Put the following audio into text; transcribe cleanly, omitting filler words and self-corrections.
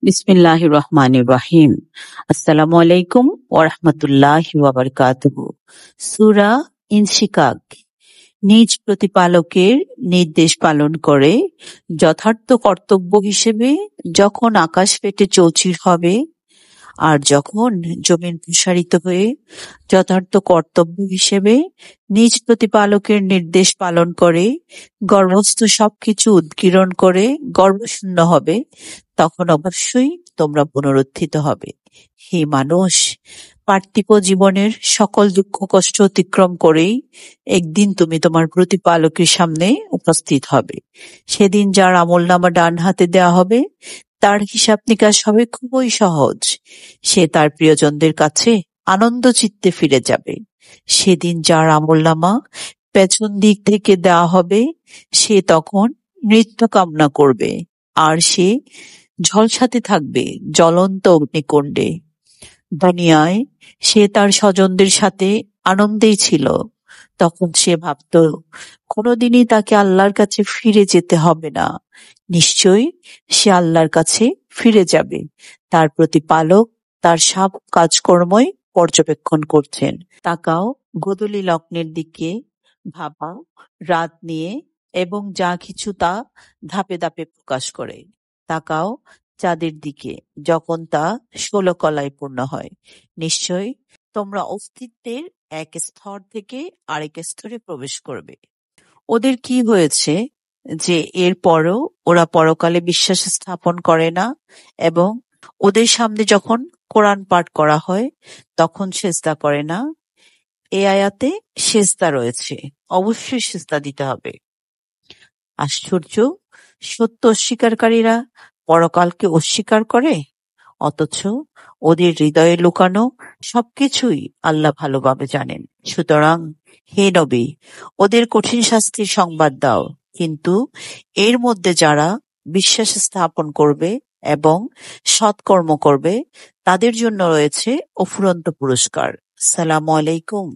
বিসমিল্লাহির রহমানির রহিম। আসসালামু আলাইকুম ওয়া রাহমাতুল্লাহি ওয়া বারাকাতুহু। সূরা ইনশিকাক। নিজ প্রতিপালকের নির্দেশ পালন করে যথার্থ কর্তব্য হিসেবে যখন আকাশ ফেটে চৌচির হবে আর যখন জমিন প্রসারিত হয়ে যথার্থ কর্তব্য হিসেবে নিজ প্রতিপালকের নির্দেশ পালন করে গর্ভস্থ সবকিছু উৎকীর্ণ করে গর্ভশূন্য হবে, তখন অবশ্যই তোমরা পুনরুত্থিত হবে। হে মানুষ, পার্থিব জীবনের সকল দুঃখ কষ্ট অতিক্রম করেই একদিন তুমি তোমার প্রতিপালকের সামনে উপস্থিত হবে। সেদিন যার আমলনামা ডান হাতে দেয়া হবে তার হিসাব নিকাশ হবে খুবই সহজ। সে তার প্রিয়জনদের কাছে আনন্দ চিত্তে ফিরে যাবে। সেদিন যার আমলনামা পেছন দিক থেকে দেওয়া হবে সে তখন মৃত্যু কামনা করবে, আর সে ঝলসাতে থাকবে জ্বলন্ত অগ্নিকুণ্ডে। দুনিয়ায় সে তার স্বজনদের সাথে আনন্দেই ছিল। তখন সে ভাবত কোনোদিনই তাকে আল্লাহর কাছে ফিরে যেতে হবে না। নিশ্চয়ই সে আল্লাহর কাছে ফিরে যাবে। তার প্রতিপালক তার সব কাজকর্মই পর্যবেক্ষণ করছেন। তাকাও গোধূলি লগ্নের দিকে, ভাবাও রাত নিয়ে, এবং যা কিছু তা ধাপে ধাপে প্রকাশ করে। তাকাও চাঁদের দিকে যখন তা 16 কলায় পূর্ণ হয়। নিশ্চয়ই তোমরা অস্তিত্বের এক স্তর থেকে আরেক স্তরে প্রবেশ করবে। ওদের কি হয়েছে যে এরপরও ওরা পরকালে বিশ্বাস স্থাপন করে না, এবং ওদের সামনে যখন কোরআন পাঠ করা হয় তখন সেজদা করে না? এ আয়াতে সেজদা রয়েছে, অবশ্যই সেজদা দিতে হবে। আশ্চর্য, সত্য অস্বীকারীরা পরকালকে অস্বীকার করে, অথচ ওদের হৃদয়ে লুকানো সবকিছুই আল্লাহ ভালোভাবে জানেন। সুতরাং হে নবী, ওদের কঠিন শাস্তির সংবাদ দাও, কিন্তু এর মধ্যে যারা বিশ্বাস স্থাপন করবে এবং সৎকর্ম করবে তাদের জন্য রয়েছে অফুরন্ত পুরস্কার। আসসালামু আলাইকুম।